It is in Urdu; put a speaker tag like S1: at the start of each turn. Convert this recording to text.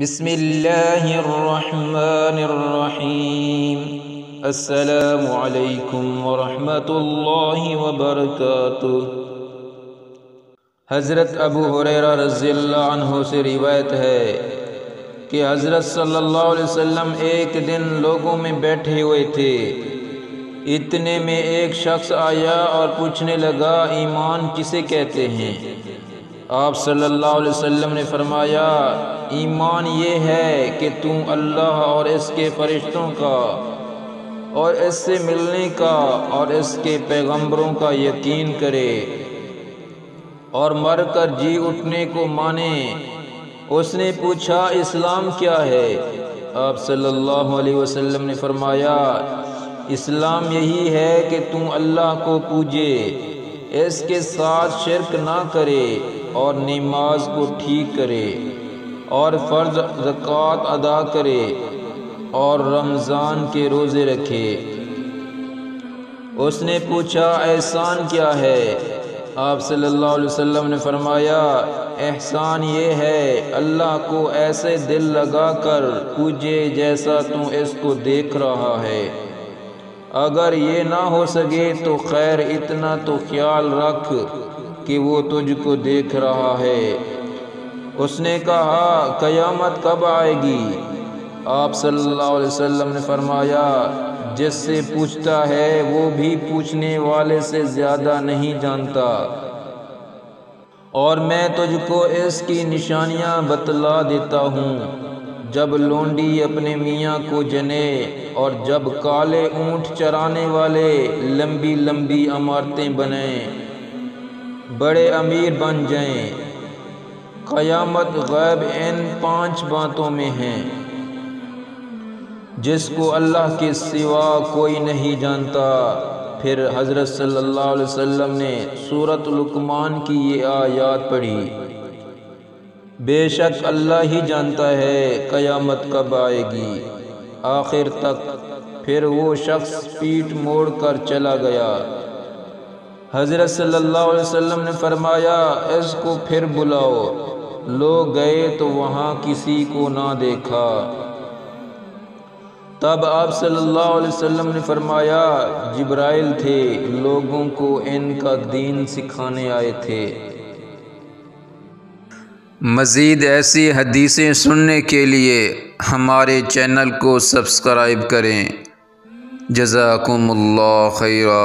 S1: بسم اللہ الرحمن الرحیم۔ السلام علیکم ورحمۃ اللہ وبرکاتہ۔ حضرت ابو ہریرہ رضی اللہ عنہ سے روایت ہے کہ حضرت صلی اللہ علیہ وسلم ایک دن لوگوں میں بیٹھے ہوئے تھے، اتنے میں ایک شخص آیا اور پوچھنے لگا، ایمان کسے کہتے ہیں؟ آپ صلی اللہ علیہ وسلم نے فرمایا، ایمان یہ ہے کہ تم اللہ اور اس کے فرشتوں کا اور اس سے ملنے کا اور اس کے پیغمبروں کا یقین کرے اور مر کر جی اٹھنے کو مانے۔ اس نے پوچھا، اسلام کیا ہے؟ آپ صلی اللہ علیہ وسلم نے فرمایا، اسلام یہی ہے کہ تم اللہ کو پوجے، اس کے ساتھ شرک نہ کرے اور نماز کو ٹھیک کرے اور فرض زکوٰۃ ادا کرے اور رمضان کے روزے رکھے۔ اس نے پوچھا، احسان کیا ہے؟ آپ صلی اللہ علیہ وسلم نے فرمایا، احسان یہ ہے اللہ کو ایسے دل لگا کر پوجے جیسا تم اس کو دیکھ رہا ہے، اگر یہ نہ ہو سکے تو خیر اتنا تو خیال رکھ کہ وہ تجھ کو دیکھ رہا ہے۔ اس نے کہا، قیامت کب آئے گی؟ آپ صلی اللہ علیہ وسلم نے فرمایا، جس سے پوچھتا ہے وہ بھی پوچھنے والے سے زیادہ نہیں جانتا، اور میں تجھ کو اس کی نشانیاں بتلا دیتا ہوں۔ جب لونڈی اپنے میاں کو جنے اور جب کالے اونٹ چرانے والے لمبی لمبی عمارتیں بنائیں، بڑے امیر بن جائیں، قیامت غیب ان 5 باتوں میں ہے جس کو اللہ کے سوا کوئی نہیں جانتا۔ پھر حضرت صلی اللہ علیہ وسلم نے سورۃ لقمان کی یہ آیات پڑھی، بے شک اللہ ہی جانتا ہے قیامت کب آئے گی، آخر تک۔ پھر وہ شخص پیٹھ موڑ کر چلا گیا۔ حضرت صلی اللہ علیہ وسلم نے فرمایا، اس کو پھر بلاؤ۔ لوگ گئے تو وہاں کسی کو نہ دیکھا۔ تب آپ صلی اللہ علیہ وسلم نے فرمایا، جبرائیل تھے، لوگوں کو ان کا دین سکھانے آئے تھے۔
S2: مزید ایسی حدیثیں سننے کے لیے ہمارے چینل کو سبسکرائب کریں۔ جزاکم اللہ خیرا۔